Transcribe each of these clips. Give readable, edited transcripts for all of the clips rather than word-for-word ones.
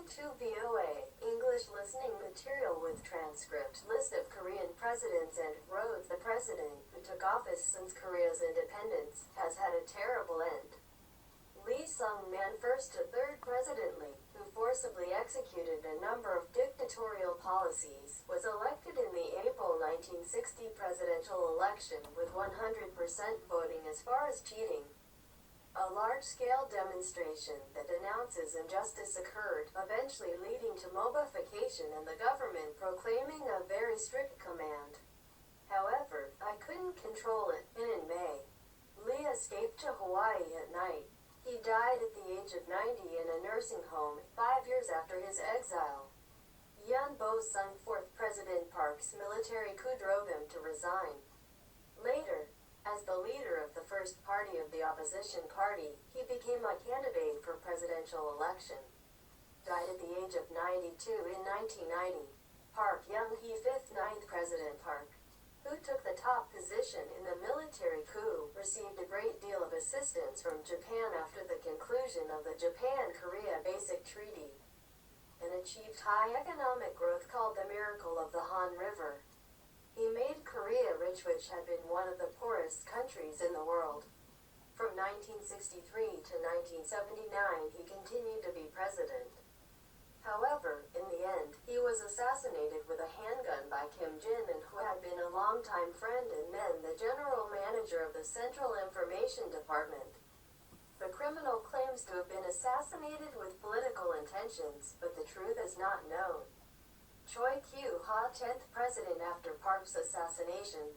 Welcome to VOA, English listening material with transcript. List of Korean presidents and roads. The president, who took office since Korea's independence, has had a terrible end. Seung-Man First, a third President Lee, who forcibly executed a number of dictatorial policies, was elected in the April 1960 presidential election with 100% voting as far as cheating. A large-scale demonstration that denounces injustice occurred, eventually leading to mobification and the government proclaiming a very strict command. However, I couldn't control it, and in May, Lee escaped to Hawaii at night. He died at the age of 90 in a nursing home, 5 years after his exile. Seung-Man First President Park's military coup drove him to resign. Later, as the leader of the first party of the opposition party, he became a candidate for presidential election. Died at the age of 92 in 1990. Park Young-hee, fifth, ninth President Park, who took the top position in the military coup, received a great deal of assistance from Japan after the conclusion of the Japan-Korea Basic Treaty, and achieved high economic growth called the Miracle of the Han River. He made Korea rich, which had been one of the poorest countries in the world. From 1963 to 1979, he continued to be president. However, in the end, he was assassinated with a handgun by Kim Jin-un, who had been a longtime friend and then the general manager of the Central Information Department. The criminal claims to have been assassinated with political intentions, but the truth is not known. Choi Kyu-ha, 10th president after Park's assassination.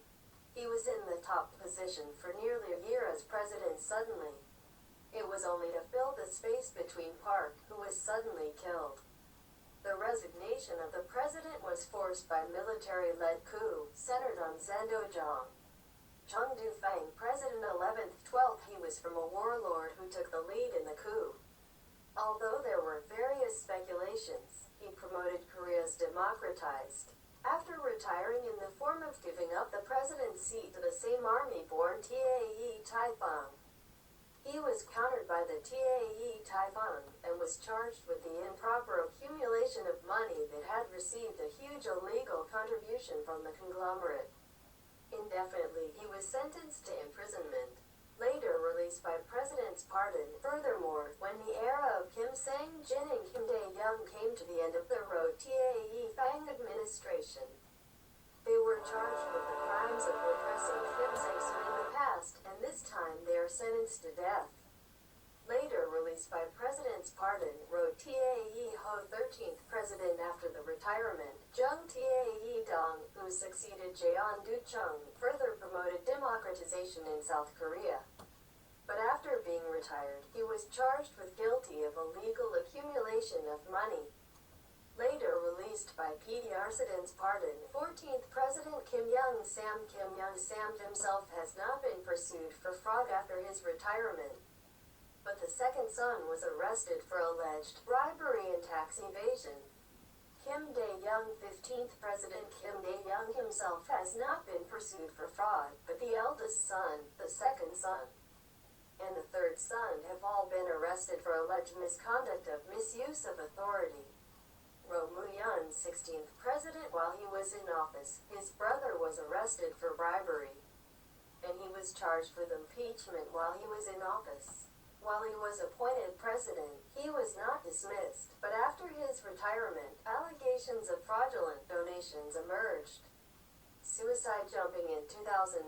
He was in the top position for nearly a year as president suddenly. It was only to fill the space between Park, who was suddenly killed. The resignation of the president was forced by military-led coup, centered on Zendo-jong. Chung Du-fang, president 11th, 12th, he was from a warlord who took the lead in the coup. Although there were various speculations, he promoted Korea's democratized. After retiring in the form of giving up the president's seat to the same army-born TA Taifang. He was countered by the TA Taifang and was charged with the improper accumulation of money that had received a huge illegal contribution from the conglomerate. Indefinitely, he was sentenced to imprisonment, later released by president's pardon. Furthermore, when the era of Kim Sang-jin and Kim Dae-young came to the end of the road Tae-fang administration, they were charged with the crimes of repressing Kim Sang-sun in the past, and this time they are sentenced to death. Later released by president's pardon, wrote Tae-ho, 13th president after the retirement, Jung Tae-dong, who succeeded Jeon Du-chung, further promoted democratization in South Korea. But after being retired, he was charged with guilty of illegal accumulation of money. Later released by president's pardon, 14th President Kim Young-sam. Kim Young-sam himself has not been pursued for fraud after his retirement, but the second son was arrested for alleged bribery and tax evasion. Kim Dae-young, 15th President Kim Dae-young himself has not been pursued for fraud, but the eldest son, the second son, and the third son have all been arrested for alleged misconduct of misuse of authority. Roh Moo-yeon, 16th President, while he was in office, his brother was arrested for bribery, and he was charged with impeachment while he was in office. While he was appointed president, he was not dismissed, but after his retirement, allegations of fraudulent donations emerged. Suicide jumping in 2009.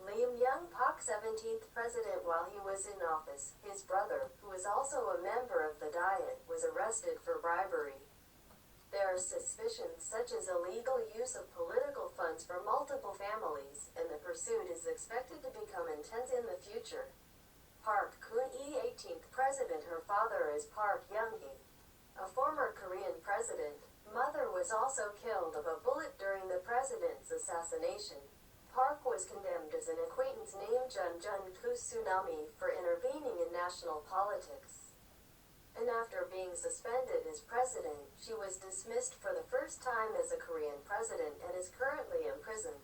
Lee Myung-pak, 17th president, while he was in office, his brother, who was also a member of the Diet, was arrested for bribery. There are suspicions such as illegal use of political funds for multiple families, and the pursuit is expected to become intense in the future. Park Geun-hye, 18th president, her father is Park Young-hee, a former Korean president. Mother was also killed of a bullet during the president's assassination. Park was condemned as an acquaintance named Jun Tsunami for intervening in national politics. And after being suspended as president, she was dismissed for the first time as a Korean president and is currently in prison.